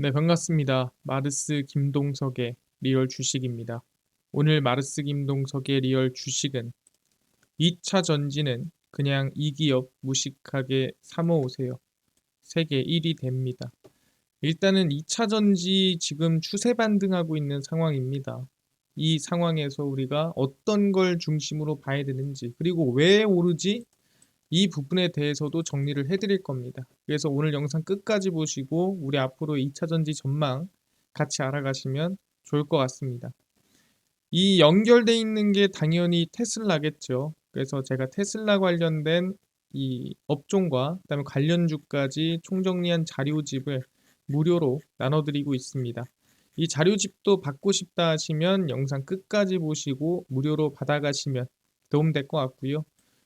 네, 반갑습니다. 마르스 김동석의 리얼 주식입니다. 오늘 마르스 김동석의 리얼 주식은 2차 전지는 그냥 이 기업 무식하게 사모으세요. 세계 1위 됩니다. 일단은 2차 전지 지금 추세 반등하고 있는 상황입니다. 이 상황에서 우리가 어떤 걸 중심으로 봐야 되는지, 그리고 왜 오르지? 이 부분에 대해서도 정리를 해드릴 겁니다. 그래서 오늘 영상 끝까지 보시고 우리 앞으로 2차 전지 전망 같이 알아가시면 좋을 것 같습니다. 이 연결돼 있는 게 당연히 테슬라겠죠. 그래서 제가 테슬라 관련된 이 업종과 그다음에 관련주까지 총정리한 자료집을 무료로 나눠드리고 있습니다. 이 자료집도 받고 싶다 하시면 영상 끝까지 보시고 무료로 받아가시면 도움될 것 같고요.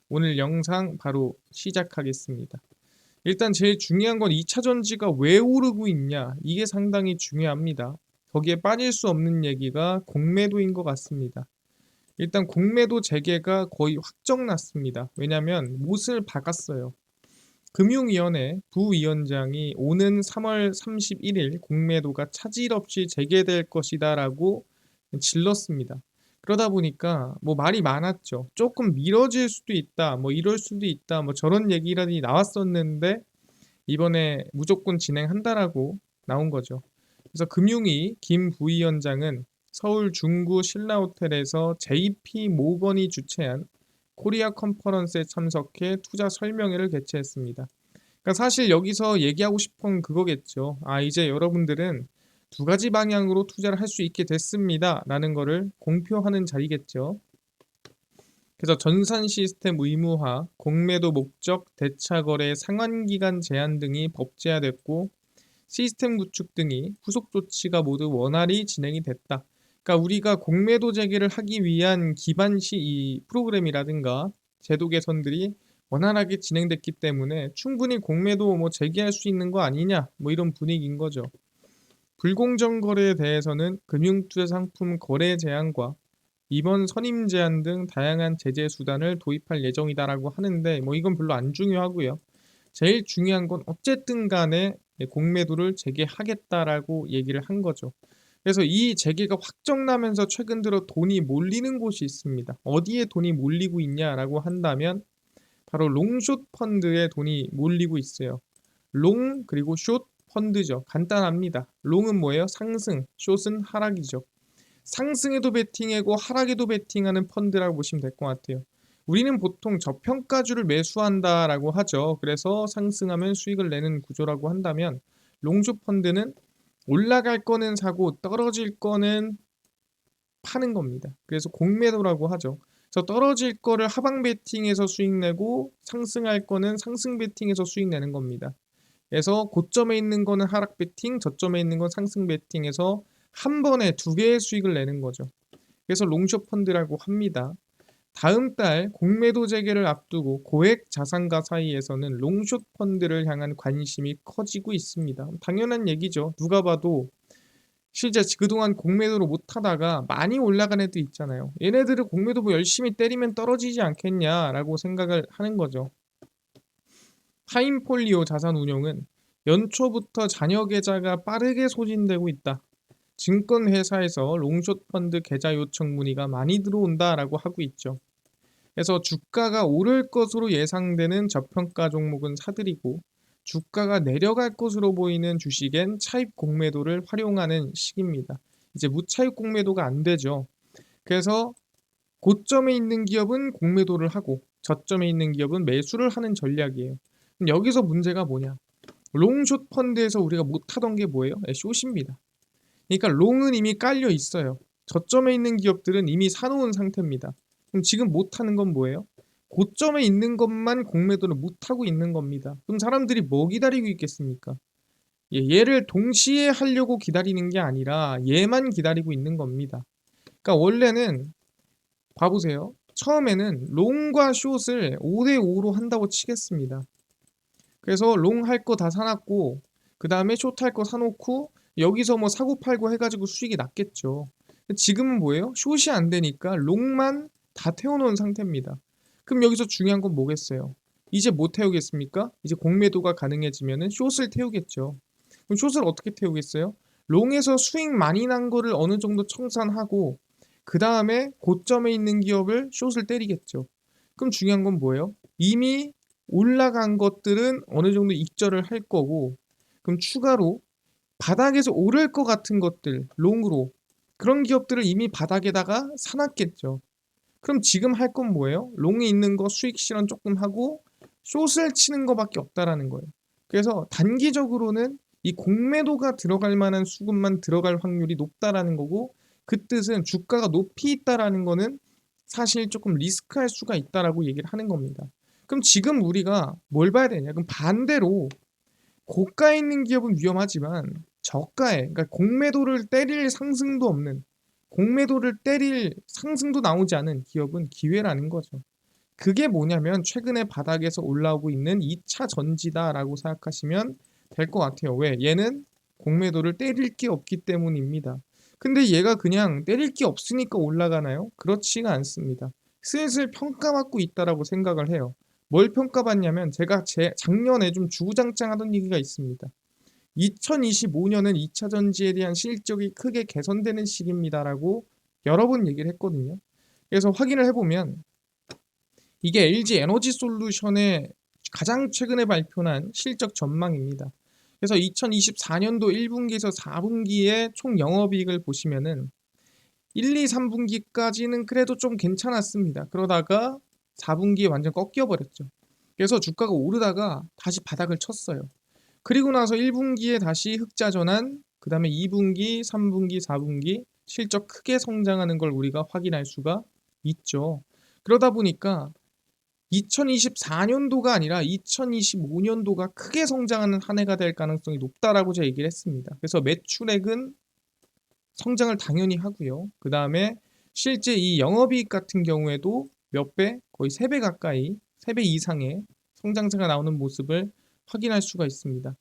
오늘 영상 바로 시작하겠습니다. 일단 제일 중요한 건 2차 전지가 왜 오르고 있냐, 이게 상당히 중요합니다. 거기에 빠질 수 없는 얘기가 공매도인 것 같습니다. 일단 공매도 재개가 거의 확정났습니다. 왜냐하면 못을 박았어요. 금융위원회 부위원장이 오는 3월 31일 공매도가 차질 없이 재개될 것이다 라고 질렀습니다. 그러다 보니까 뭐 말이 많았죠. 조금 미뤄질 수도 있다, 뭐 이럴 수도 있다, 뭐 저런 얘기라니 나왔었는데 이번에 무조건 진행한다라고 나온 거죠. 그래서 금융위 김 부위원장은 서울 중구 신라호텔에서 JP 모건이 주최한 코리아 컨퍼런스에 참석해 투자 설명회를 개최했습니다. 그러니까 사실 여기서 얘기하고 싶은 그거겠죠. 이제 여러분들은 두 가지 방향으로 투자를 할 수 있게 됐습니다 라는 거를 공표하는 자리겠죠. 그래서 전산 시스템 의무화, 공매도 목적, 대차 거래 상환기간 제한 등이 법제화됐고 시스템 구축 등이 후속 조치가 모두 원활히 진행이 됐다. 그러니까 우리가 공매도 재개를 하기 위한 기반 이 프로그램이라든가 제도 개선들이 원활하게 진행됐기 때문에 충분히 공매도 뭐 재개할 수 있는 거 아니냐, 뭐 이런 분위기인 거죠. 불공정 거래에 대해서는 금융투자 상품 거래 제한과 이번 선임 제한 등 다양한 제재 수단을 도입할 예정이다라고 하는데 뭐 이건 별로 안 중요하고요. 제일 중요한 건 어쨌든 간에 공매도를 재개하겠다라고 얘기를 한 거죠. 그래서 이 재개가 확정나면서 최근 들어 돈이 몰리는 곳이 있습니다. 어디에 돈이 몰리고 있냐라고 한다면 바로 롱숏 펀드에 돈이 몰리고 있어요. 롱 그리고 숏 펀드죠. 간단합니다. 롱은 뭐예요? 상승, 숏은 하락이죠. 상승에도 베팅하고 하락에도 베팅하는 펀드라고 보시면 될 것 같아요. 우리는 보통 저평가주를 매수한다라고 하죠. 그래서 상승하면 수익을 내는 구조라고 한다면 롱숏 펀드는 올라갈 거는 사고 떨어질 거는 파는 겁니다. 그래서 공매도라고 하죠. 그래서 떨어질 거를 하방 베팅해서 수익 내고 상승할 거는 상승 베팅해서 수익 내는 겁니다. 그래서 고점에 있는 거는 하락 베팅, 저점에 있는 건 상승 베팅해서 한 번에 두 개의 수익을 내는 거죠. 그래서 롱숏 펀드라고 합니다. 다음 달 공매도 재개를 앞두고 고액 자산가 사이에서는 롱숏 펀드를 향한 관심이 커지고 있습니다. 당연한 얘기죠. 누가 봐도 실제 그동안 공매도를 못하다가 많이 올라간 애도 있잖아요. 얘네들은 공매도 뭐 열심히 때리면 떨어지지 않겠냐라고 생각을 하는 거죠. 타임폴리오 자산운용은 연초부터 잔여 계좌가 빠르게 소진되고 있다. 증권회사에서 롱숏 펀드 계좌 요청 문의가 많이 들어온다라고 하고 있죠. 그래서 주가가 오를 것으로 예상되는 저평가 종목은 사들이고 주가가 내려갈 것으로 보이는 주식엔 차입 공매도를 활용하는 시기입니다. 이제 무차입 공매도가 안 되죠. 그래서 고점에 있는 기업은 공매도를 하고 저점에 있는 기업은 매수를 하는 전략이에요. 그럼 여기서 문제가 뭐냐? 롱숏 펀드에서 우리가 못하던 게 뭐예요? 숏입니다. 그러니까 롱은 이미 깔려 있어요. 저점에 있는 기업들은 이미 사놓은 상태입니다. 그럼 지금 못하는 건 뭐예요? 고점에 있는 것만 공매도를 못하고 있는 겁니다. 그럼 사람들이 뭐 기다리고 있겠습니까? 얘를 동시에 하려고 기다리는 게 아니라 얘만 기다리고 있는 겁니다. 그러니까 원래는 봐보세요. 처음에는 롱과 숏을 5대5로 한다고 치겠습니다. 그래서 롱 할 거 다 사놨고 그 다음에 숏 할 거 사놓고 여기서 뭐 사고 팔고 해가지고 수익이 났겠죠. 지금은 뭐예요? 숏이 안 되니까 롱만 다 태워놓은 상태입니다. 그럼 여기서 중요한 건 뭐겠어요? 이제 뭐 태우겠습니까? 이제 공매도가 가능해지면은 숏을 태우겠죠. 그럼 숏을 어떻게 태우겠어요? 롱에서 수익 많이 난 거를 어느 정도 청산하고 그 다음에 고점에 있는 기업을 숏을 때리겠죠. 그럼 중요한 건 뭐예요? 이미 올라간 것들은 어느 정도 익절을 할 거고, 그럼 추가로 바닥에서 오를 것 같은 것들 롱으로, 그런 기업들을 이미 바닥에다가 사놨겠죠. 그럼 지금 할 건 뭐예요? 롱에 있는 거 수익 실현 조금 하고 숏을 치는 거밖에 없다라는 거예요. 그래서 단기적으로는 이 공매도가 들어갈 만한 수급만 들어갈 확률이 높다라는 거고, 그 뜻은 주가가 높이 있다라는 거는 사실 조금 리스크할 수가 있다라고 얘기를 하는 겁니다. 그럼 지금 우리가 뭘 봐야 되냐? 그럼 반대로 고가에 있는 기업은 위험하지만 저가에, 그러니까 공매도를 때릴 상승도 없는, 공매도를 때릴 상승도 나오지 않은 기업은 기회라는 거죠. 그게 뭐냐면 최근에 바닥에서 올라오고 있는 2차 전지다라고 생각하시면 될 것 같아요. 왜? 얘는 공매도를 때릴 게 없기 때문입니다. 근데 얘가 그냥 때릴 게 없으니까 올라가나요? 그렇지가 않습니다. 슬슬 평가받고 있다라고 생각을 해요. 뭘 평가받냐면 제가 작년에 좀 주구장창 하던 얘기가 있습니다. 2025년은 2차 전지에 대한 실적이 크게 개선되는 시기입니다라고 여러 번 얘기를 했거든요. 그래서 확인을 해보면 이게 LG 에너지 솔루션의 가장 최근에 발표한 실적 전망입니다. 그래서 2024년도 1분기에서 4분기의 총 영업이익을 보시면은 1, 2, 3분기까지는 그래도 좀 괜찮았습니다. 그러다가 4분기에 완전 꺾여버렸죠. 그래서 주가가 오르다가 다시 바닥을 쳤어요. 그리고 나서 1분기에 다시 흑자 전환, 그 다음에 2분기, 3분기, 4분기 실적 크게 성장하는 걸 우리가 확인할 수가 있죠. 그러다 보니까 2024년도가 아니라 2025년도가 크게 성장하는 한 해가 될 가능성이 높다라고 제가 얘기를 했습니다. 그래서 매출액은 성장을 당연히 하고요. 그 다음에 실제 이 영업이익 같은 경우에도 몇 배, 거의 3배 가까이, 3배 이상의 성장세가 나오는 모습을 확인할 수가 있습니다.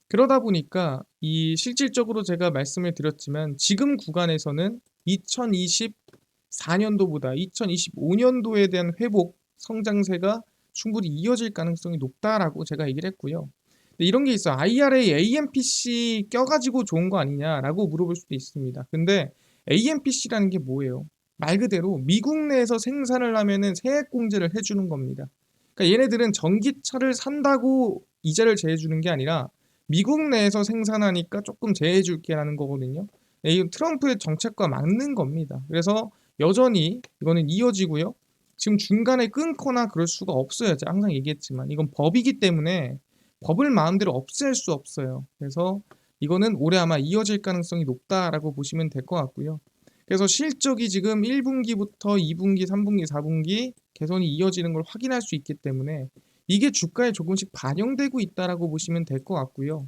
그러다 보니까 이 실질적으로 제가 말씀을 드렸지만 지금 구간에서는 2024년도보다 2025년도에 대한 회복 성장세가 충분히 이어질 가능성이 높다라고 제가 얘기를 했고요. 근데 이런 게 있어요. IRA, AMPC 껴가지고 좋은 거 아니냐라고 물어볼 수도 있습니다. 근데 AMPC라는 게 뭐예요? 말 그대로 미국 내에서 생산을 하면은 세액공제를 해주는 겁니다. 그러니까 얘네들은 전기차를 산다고 이자를 제해주는 게 아니라 미국 내에서 생산하니까 조금 제해줄게라는 거거든요. 이 트럼프의 정책과 맞는 겁니다. 그래서 여전히 이거는 이어지고요. 지금 중간에 끊거나 그럴 수가 없어요. 제가 항상 얘기했지만 이건 법이기 때문에 법을 마음대로 없앨 수 없어요. 그래서 이거는 올해 아마 이어질 가능성이 높다라고 보시면 될 것 같고요. 그래서 실적이 지금 1분기부터 2분기, 3분기, 4분기 개선이 이어지는 걸 확인할 수 있기 때문에 이게 주가에 조금씩 반영되고 있다라고 보시면 될 것 같고요.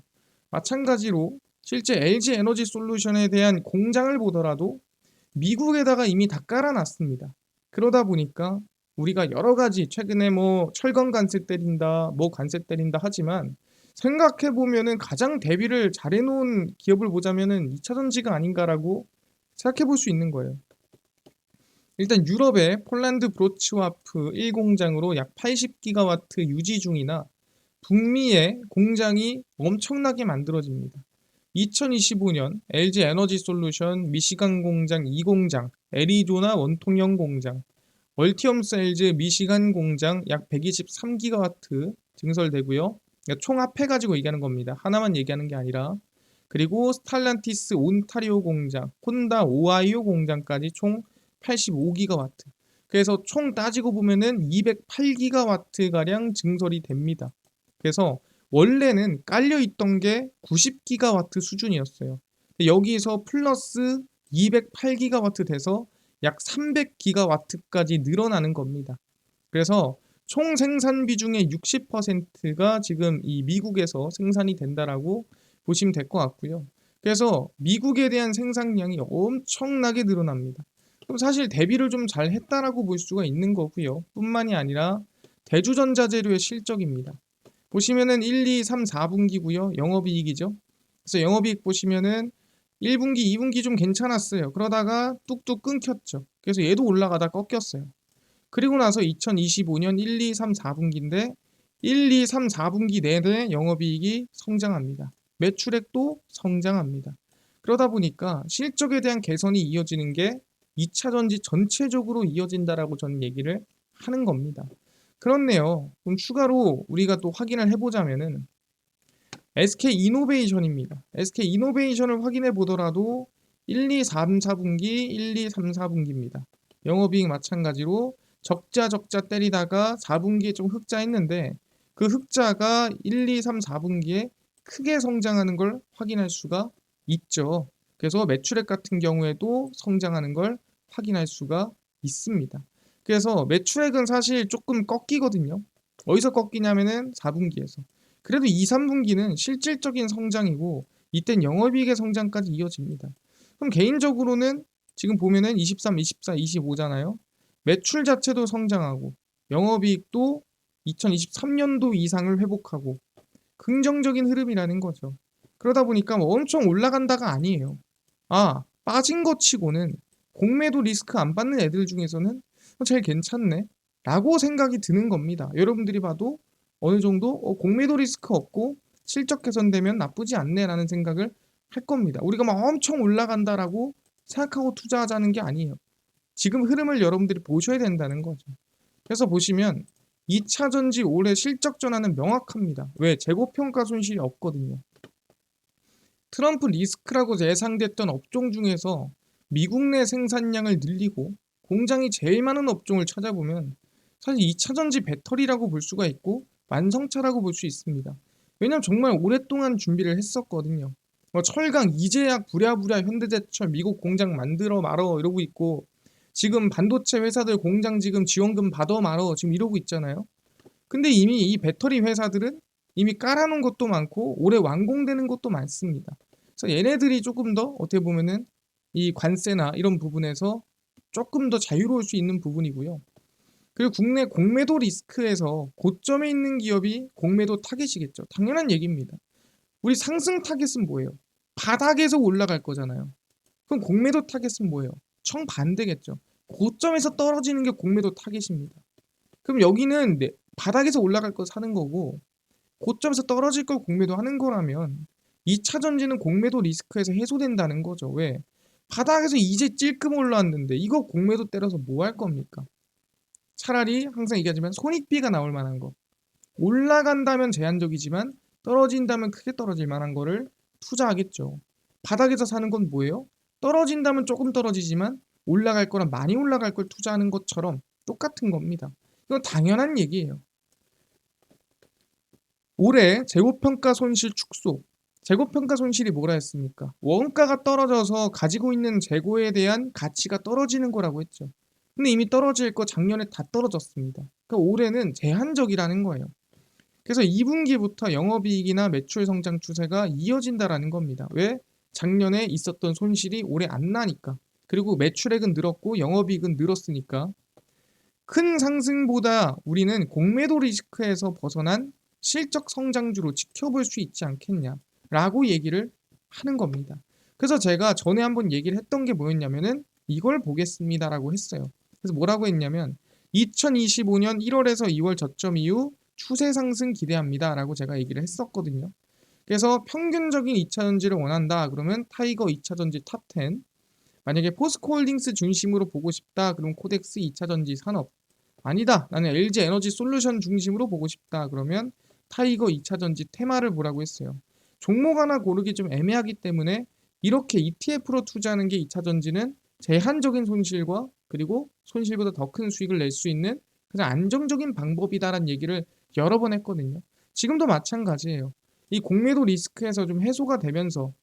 마찬가지로 실제 LG 에너지 솔루션에 대한 공장을 보더라도 미국에다가 이미 다 깔아놨습니다. 그러다 보니까 우리가 여러 가지 최근에 뭐 철강 관세 때린다, 뭐 관세 때린다 하지만 생각해 보면은 가장 대비를 잘해 놓은 기업을 보자면은 2차 전지가 아닌가라고 생각해 볼 수 있는 거예요. 일단 유럽의 폴란드 브로츠와프 1공장으로 약 80기가와트 유지 중이나 북미의 공장이 엄청나게 만들어집니다. 2025년 LG 에너지 솔루션 미시간 공장 2공장, 애리조나 원통형 공장, 멀티엄 셀즈 미시간 공장 약 123기가와트 증설되고요. 그러니까 총 합해가지고 얘기하는 겁니다. 하나만 얘기하는 게 아니라. 그리고 스탈란티스 온타리오 공장, 혼다 오하이오 공장까지 총 85기가와트. 그래서 총 따지고 보면은 208기가와트가량 증설이 됩니다. 그래서 원래는 깔려 있던 게 90기가와트 수준이었어요. 여기서 플러스 208기가와트 돼서 약 300기가와트까지 늘어나는 겁니다. 그래서 총 생산비 중에 60%가 지금 이 미국에서 생산이 된다라고 보시면 될 것 같고요. 그래서 미국에 대한 생산량이 엄청나게 늘어납니다. 그럼 사실 대비를 좀 잘 했다라고 볼 수가 있는 거고요. 뿐만이 아니라 대주전자재료의 실적입니다. 보시면은 1, 2, 3, 4분기고요. 영업이익이죠. 그래서 영업이익 보시면은 1분기, 2분기 좀 괜찮았어요. 그러다가 뚝뚝 끊겼죠. 그래서 얘도 올라가다 꺾였어요. 그리고 나서 2025년 1, 2, 3, 4분기인데 1, 2, 3, 4분기 내내 영업이익이 성장합니다. 매출액도 성장합니다. 그러다 보니까 실적에 대한 개선이 이어지는 게 2차 전지 전체적으로 이어진다라고 저는 얘기를 하는 겁니다. 그렇네요. 그럼 추가로 우리가 또 확인을 해보자면은 SK이노베이션입니다. SK이노베이션을 확인해 보더라도 1, 2, 3, 4분기, 1, 2, 3, 4분기입니다. 영업이익 마찬가지로 적자 때리다가 4분기에 좀 흑자했는데 그 흑자가 1, 2, 3, 4분기에 크게 성장하는 걸 확인할 수가 있죠. 그래서 매출액 같은 경우에도 성장하는 걸 확인할 수가 있습니다. 그래서 매출액은 사실 조금 꺾이거든요. 어디서 꺾이냐면은 4분기에서. 그래도 2, 3분기는 실질적인 성장이고 이땐 영업이익의 성장까지 이어집니다. 그럼 개인적으로는 지금 보면은 23, 24, 25잖아요. 매출 자체도 성장하고 영업이익도 2023년도 이상을 회복하고 긍정적인 흐름이라는 거죠. 그러다 보니까 뭐 엄청 올라간다가 아니에요. 아, 빠진 것 치고는 공매도 리스크 안 받는 애들 중에서는 제일 괜찮네 라고 생각이 드는 겁니다. 여러분들이 봐도 어느 정도 공매도 리스크 없고 실적 개선되면 나쁘지 않네 라는 생각을 할 겁니다. 우리가 막 엄청 올라간다라고 생각하고 투자하자는 게 아니에요. 지금 흐름을 여러분들이 보셔야 된다는 거죠. 그래서 보시면 2차 전지 올해 실적 전환은 명확합니다. 왜? 재고평가 손실이 없거든요. 트럼프 리스크라고 예상됐던 업종 중에서 미국 내 생산량을 늘리고 공장이 제일 많은 업종을 찾아보면 사실 2차 전지 배터리라고 볼 수가 있고 완성차라고 볼 수 있습니다. 왜냐면 정말 오랫동안 준비를 했었거든요. 철강, 이제약 부랴부랴 현대제철 미국 공장 만들어 말어 이러고 있고 지금 반도체 회사들 공장 지금 지원금 받아 말어 지금 이러고 있잖아요. 근데 이미 이 배터리 회사들은 이미 깔아놓은 것도 많고 올해 완공되는 것도 많습니다. 그래서 얘네들이 조금 더 어떻게 보면은 이 관세나 이런 부분에서 조금 더 자유로울 수 있는 부분이고요. 그리고 국내 공매도 리스크에서 고점에 있는 기업이 공매도 타겟이겠죠. 당연한 얘기입니다. 우리 상승 타겟은 뭐예요? 바닥에서 올라갈 거잖아요. 그럼 공매도 타겟은 뭐예요? 정반대겠죠. 고점에서 떨어지는 게 공매도 타겟입니다. 그럼 여기는 바닥에서 올라갈 거 사는 거고 고점에서 떨어질 걸 공매도 하는 거라면 2차 전지는 공매도 리스크에서 해소된다는 거죠. 왜? 바닥에서 이제 찔끔 올라왔는데 이거 공매도 때려서 뭐 할 겁니까? 차라리 항상 얘기하지만 손익비가 나올 만한 거. 올라간다면 제한적이지만 떨어진다면 크게 떨어질 만한 거를 투자하겠죠. 바닥에서 사는 건 뭐예요? 떨어진다면 조금 떨어지지만 올라갈 거랑 많이 올라갈 걸 투자하는 것처럼 똑같은 겁니다. 이건 당연한 얘기예요. 올해 재고평가 손실 축소. 재고평가 손실이 뭐라 했습니까? 원가가 떨어져서 가지고 있는 재고에 대한 가치가 떨어지는 거라고 했죠. 근데 이미 떨어질 거 작년에 다 떨어졌습니다. 그러니까 올해는 제한적이라는 거예요. 그래서 2분기부터 영업이익이나 매출 성장 추세가 이어진다라는 겁니다. 왜? 작년에 있었던 손실이 올해 안 나니까. 그리고 매출액은 늘었고 영업이익은 늘었으니까. 큰 상승보다 우리는 공매도 리스크에서 벗어난 실적 성장주로 지켜볼 수 있지 않겠냐라고 얘기를 하는 겁니다. 그래서 제가 전에 한번 얘기를 했던 게 뭐였냐면은 이걸 보겠습니다라고 했어요. 그래서 뭐라고 했냐면 2025년 1월에서 2월 저점 이후 추세 상승 기대합니다라고 제가 얘기를 했었거든요. 그래서 평균적인 2차 전지를 원한다 그러면 타이거 2차 전지 탑 10, 만약에 포스코홀딩스 중심으로 보고 싶다 그럼 코덱스 2차 전지 산업, 아니다 나는 LG 에너지 솔루션 중심으로 보고 싶다 그러면 타이거 2차 전지 테마를 보라고 했어요. 종목 하나 고르기 좀 애매하기 때문에 이렇게 ETF로 투자하는 게 2차 전지는 제한적인 손실과 그리고 손실보다 더 큰 수익을 낼 수 있는 가장 안정적인 방법이다라는 얘기를 여러 번 했거든요. 지금도 마찬가지예요. 이 공매도 리스크에서 좀 해소가 되면서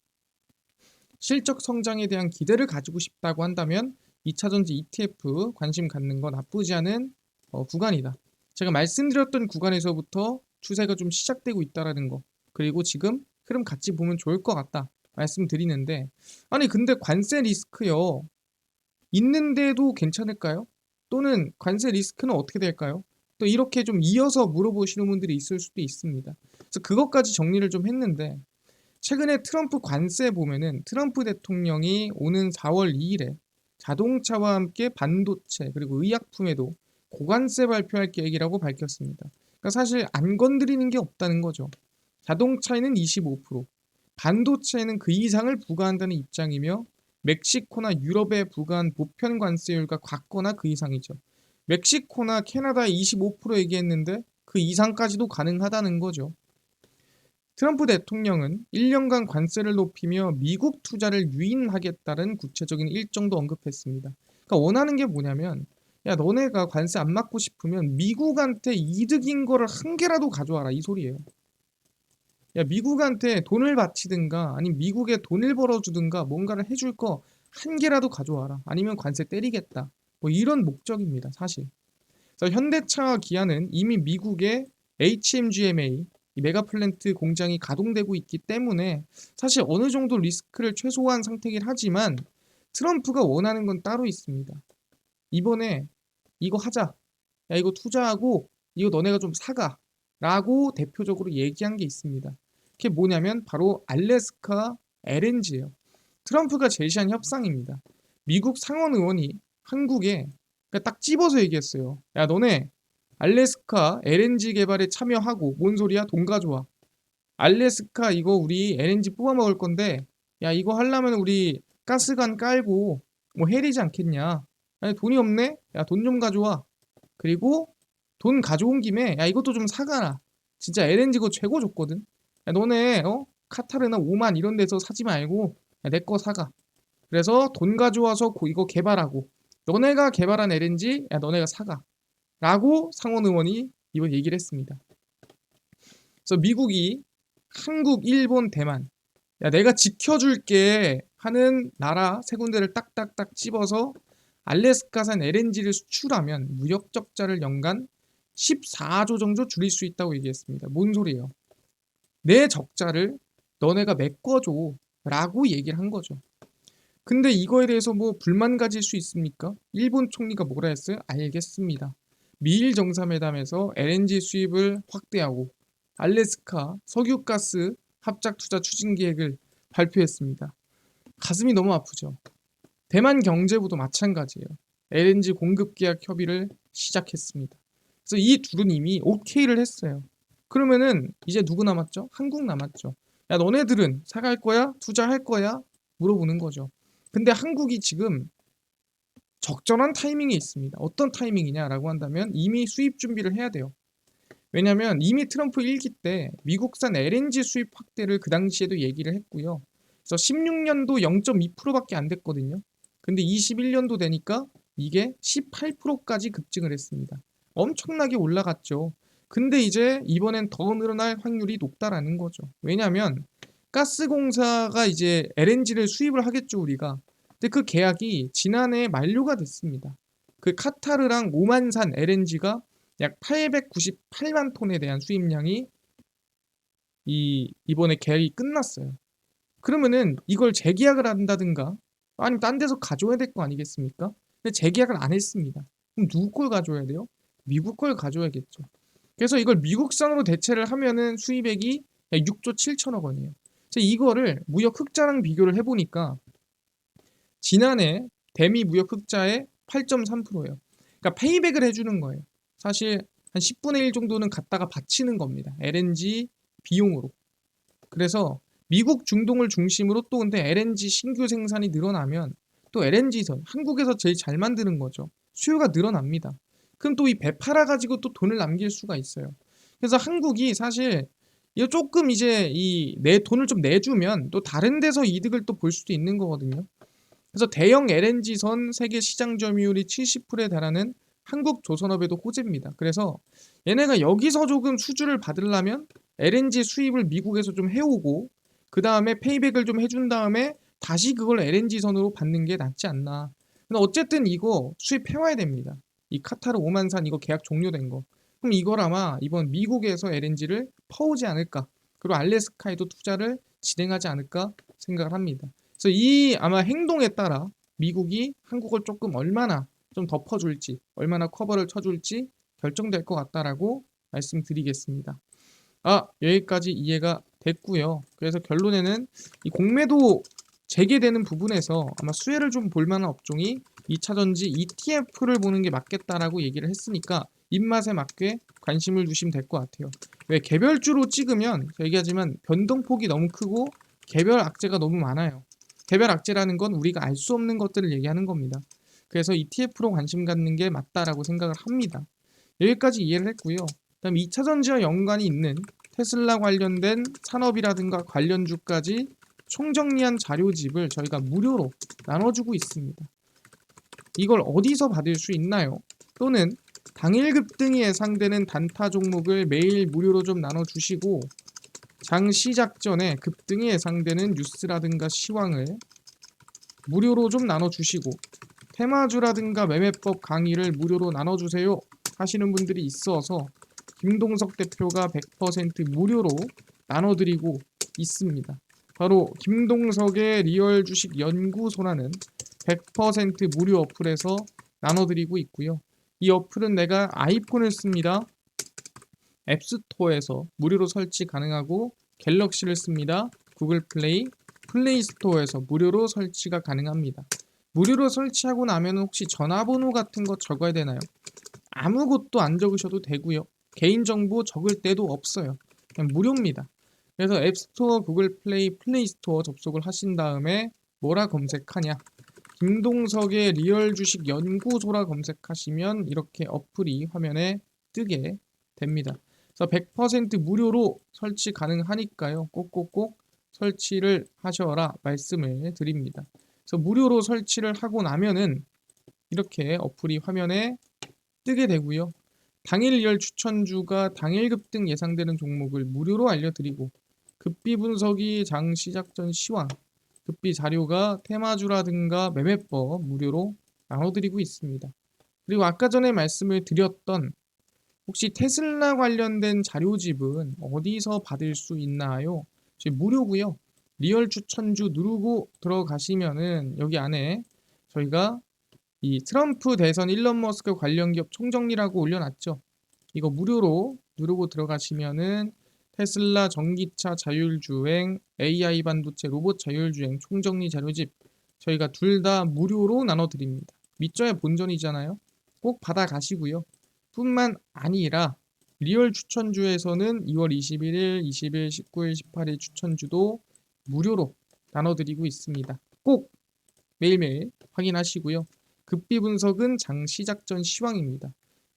실적 성장에 대한 기대를 가지고 싶다고 한다면 2차 전지 ETF 관심 갖는 건 나쁘지 않은 구간이다. 제가 말씀드렸던 구간에서부터 추세가 좀 시작되고 있다라는 거, 그리고 지금 흐름 같이 보면 좋을 것 같다 말씀드리는데, 아니 근데 관세 리스크요 있는데도 괜찮을까요? 또는 관세 리스크는 어떻게 될까요? 또 이렇게 좀 이어서 물어보시는 분들이 있을 수도 있습니다. 그래서 그것까지 정리를 좀 했는데, 최근에 트럼프 관세 보면은 트럼프 대통령이 오는 4월 2일에 자동차와 함께 반도체 그리고 의약품에도 고관세 발표할 계획이라고 밝혔습니다. 그러니까 사실 안 건드리는 게 없다는 거죠. 자동차에는 25%, 반도체에는 그 이상을 부과한다는 입장이며 멕시코나 유럽에 부과한 보편 관세율과 같거나 그 이상이죠. 멕시코나 캐나다에 25% 얘기했는데 그 이상까지도 가능하다는 거죠. 트럼프 대통령은 1년간 관세를 높이며 미국 투자를 유인하겠다는 구체적인 일정도 언급했습니다. 그러니까 원하는 게 뭐냐면, 야, 너네가 관세 안 받고 싶으면 미국한테 이득인 거를 한 개라도 가져와라, 이 소리예요. 야, 미국한테 돈을 바치든가 아니면 미국에 돈을 벌어주든가 뭔가를 해줄 거 한 개라도 가져와라. 아니면 관세 때리겠다. 뭐 이런 목적입니다, 사실. 그래서 현대차와 기아는 이미 미국의 HMGMA 이 메가플랜트 공장이 가동되고 있기 때문에 사실 어느 정도 리스크를 최소화한 상태긴 하지만 트럼프가 원하는 건 따로 있습니다. 이번에 이거 하자. 야, 이거 투자하고 이거 너네가 좀 사가. 라고 대표적으로 얘기한 게 있습니다. 그게 뭐냐면 바로 알래스카 LNG예요. 트럼프가 제시한 협상입니다. 미국 상원 의원이 한국에 딱 집어서 얘기했어요. 야, 너네 알래스카 LNG 개발에 참여하고 뭔 소리야? 돈 가져와. 알래스카 이거 우리 LNG 뽑아 먹을 건데 야, 이거 하려면 우리 가스관 깔고 뭐 해야 되지 않겠냐? 아니, 돈이 없네? 야, 돈 좀 가져와. 그리고 돈 가져온 김에 야, 이것도 좀 사가라. 진짜 LNG 거 최고 좋거든. 야, 너네 카타르나 오만 이런 데서 사지 말고 내 거 사가. 그래서 돈 가져와서 이거 개발하고 너네가 개발한 LNG 야, 너네가 사가. 라고 상원 의원이 이번 얘기를 했습니다. 그래서 미국이 한국, 일본, 대만 야, 내가 지켜줄게 하는 나라 세 군데를 딱딱딱 집어서 알래스카산 LNG를 수출하면 무역 적자를 연간 14조 정도 줄일 수 있다고 얘기했습니다. 뭔 소리예요? 내 적자를 너네가 메꿔줘 라고 얘기를 한 거죠. 근데 이거에 대해서 뭐 불만 가질 수 있습니까? 일본 총리가 뭐라 했어요? 알겠습니다. 미일 정상회담에서 LNG 수입을 확대하고 알래스카 석유가스 합작 투자 추진 계획을 발표했습니다. 가슴이 너무 아프죠. 대만 경제부도 마찬가지예요. LNG 공급 계약 협의를 시작했습니다. 그래서 이 둘은 이미 오케이를 했어요. 그러면은 이제 누구 남았죠? 한국 남았죠. 야, 너네들은 사갈 거야? 투자할 거야? 물어보는 거죠. 근데 한국이 지금 적절한 타이밍에 있습니다. 어떤 타이밍이냐라고 한다면 이미 수입 준비를 해야 돼요. 왜냐하면 이미 트럼프 1기 때 미국산 LNG 수입 확대를 그 당시에도 얘기를 했고요. 그래서 16년도 0.2%밖에 안 됐거든요. 근데 21년도 되니까 이게 18%까지 급증을 했습니다. 엄청나게 올라갔죠. 근데 이제 이번엔 더 늘어날 확률이 높다라는 거죠. 왜냐하면 가스공사가 이제 LNG를 수입을 하겠죠, 우리가. 근데 그 계약이 지난해 만료가 됐습니다. 그 카타르랑 오만산 LNG가 약 898만 톤에 대한 수입량이 이번에 계약이 끝났어요. 그러면은 이걸 재계약을 한다든가 아니면 딴 데서 가져야 될 거 아니겠습니까? 근데 재계약을 안 했습니다. 그럼 누구 걸 가져야 돼요? 미국 걸 가져야겠죠. 그래서 이걸 미국산으로 대체를 하면은 수입액이 약 6조 7천억 원이에요. 이거를 무역 흑자랑 비교를 해보니까 지난해 대미 무역 흑자의 8.3%예요. 그러니까 페이백을 해주는 거예요. 사실 한 10분의 1 정도는 갖다가 바치는 겁니다. LNG 비용으로. 그래서 미국 중동을 중심으로 또 근데 LNG 신규 생산이 늘어나면 또 LNG선 한국에서 제일 잘 만드는 거죠. 수요가 늘어납니다. 그럼 또 이 배 팔아가지고 또 돈을 남길 수가 있어요. 그래서 한국이 사실 이거 조금 이제 이 내 돈을 좀 내주면 또 다른 데서 이득을 또 볼 수도 있는 거거든요. 그래서 대형 LNG선 세계 시장 점유율이 70%에 달하는 한국 조선업에도 호재입니다. 그래서 얘네가 여기서 조금 수주를 받으려면 LNG 수입을 미국에서 좀 해오고 그 다음에 페이백을 좀 해준 다음에 다시 그걸 LNG선으로 받는 게 낫지 않나. 근데 어쨌든 이거 수입해와야 됩니다. 이 카타르 오만산 이거 계약 종료된 거. 그럼 이걸 아마 이번 미국에서 LNG를 퍼오지 않을까. 그리고 알래스카에도 투자를 진행하지 않을까 생각을 합니다. 그래서 이 아마 행동에 따라 미국이 한국을 조금 얼마나 좀 덮어줄지, 얼마나 커버를 쳐줄지 결정될 것 같다라고 말씀드리겠습니다. 여기까지 이해가 됐고요. 그래서 결론에는 이 공매도 재개되는 부분에서 아마 수혜를 좀 볼 만한 업종이 2차전지 ETF를 보는 게 맞겠다라고 얘기를 했으니까 입맛에 맞게 관심을 두시면 될 것 같아요. 왜 개별주로 찍으면 얘기하지만 변동폭이 너무 크고 개별 악재가 너무 많아요. 개별 악재라는 건 우리가 알 수 없는 것들을 얘기하는 겁니다. 그래서 ETF로 관심 갖는 게 맞다라고 생각을 합니다. 여기까지 이해를 했고요. 그다음 2차 전지와 연관이 있는 테슬라 관련된 산업이라든가 관련주까지 총정리한 자료집을 저희가 무료로 나눠주고 있습니다. 이걸 어디서 받을 수 있나요? 또는 당일 급등이 예상되는 단타 종목을 매일 무료로 좀 나눠주시고 장 시작 전에 급등이 예상되는 뉴스라든가 시황을 무료로 좀 나눠주시고 테마주라든가 매매법 강의를 무료로 나눠주세요 하시는 분들이 있어서 김동석 대표가 100% 무료로 나눠드리고 있습니다. 바로 김동석의 리얼 주식 연구소라는 100% 무료 어플에서 나눠드리고 있고요. 이 어플은 내가 아이폰을 씁니다. 앱스토어에서 무료로 설치 가능하고 갤럭시를 씁니다. 구글 플레이, 플레이스토어에서 무료로 설치가 가능합니다. 무료로 설치하고 나면 혹시 전화번호 같은 거 적어야 되나요? 아무것도 안 적으셔도 되고요. 개인정보 적을 때도 없어요. 그냥 무료입니다. 그래서 앱스토어, 구글 플레이, 플레이스토어 접속을 하신 다음에 뭐라 검색하냐? 김동석의 리얼 주식 연구소라 검색하시면 이렇게 어플이 화면에 뜨게 됩니다. 그래서 100% 무료로 설치 가능하니까요. 꼭꼭꼭 설치를 하셔라 말씀을 드립니다. 그래서 무료로 설치를 하고 나면은 이렇게 어플이 화면에 뜨게 되고요. 당일 리얼 추천주가 당일 급등 예상되는 종목을 무료로 알려드리고 급비 분석이 장 시작 전 시황, 급비 자료가 테마주라든가 매매법 무료로 나눠드리고 있습니다. 그리고 아까 전에 말씀을 드렸던 혹시 테슬라 관련된 자료집은 어디서 받을 수 있나요? 무료고요. 리얼 추천주 누르고 들어가시면은 여기 안에 저희가 이 트럼프 대선 일론 머스크 관련 기업 총정리라고 올려놨죠. 이거 무료로 누르고 들어가시면은 테슬라 전기차 자율주행, AI 반도체 로봇 자율주행 총정리 자료집 저희가 둘 다 무료로 나눠드립니다. 믿져야 본전이잖아요. 꼭 받아가시고요. 뿐만 아니라 리얼 추천주에서는 2월 21일, 20일, 19일, 18일 추천주도 무료로 나눠드리고 있습니다. 꼭 매일매일 확인하시고요. 급비 분석은 장 시작 전 시황입니다.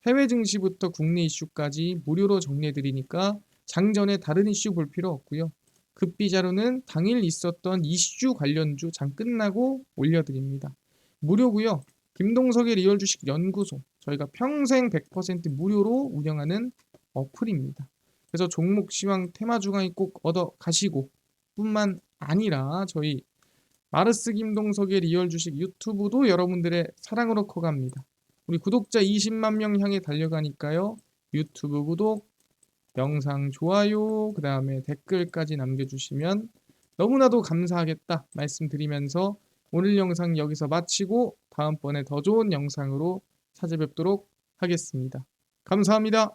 해외 증시부터 국내 이슈까지 무료로 정리해드리니까 장전에 다른 이슈 볼 필요 없고요. 급비 자료는 당일 있었던 이슈 관련주 장 끝나고 올려드립니다. 무료고요. 김동석의 리얼 주식 연구소 저희가 평생 100% 무료로 운영하는 어플입니다. 그래서 종목 시황 테마주 강의 꼭 얻어 가시고 뿐만 아니라 저희 마르스 김동석의 리얼 주식 유튜브도 여러분들의 사랑으로 커갑니다. 우리 구독자 20만 명 향해 달려가니까요. 유튜브 구독, 영상 좋아요, 그 다음에 댓글까지 남겨주시면 너무나도 감사하겠다 말씀드리면서 오늘 영상 여기서 마치고 다음번에 더 좋은 영상으로 찾아뵙도록 하겠습니다. 감사합니다.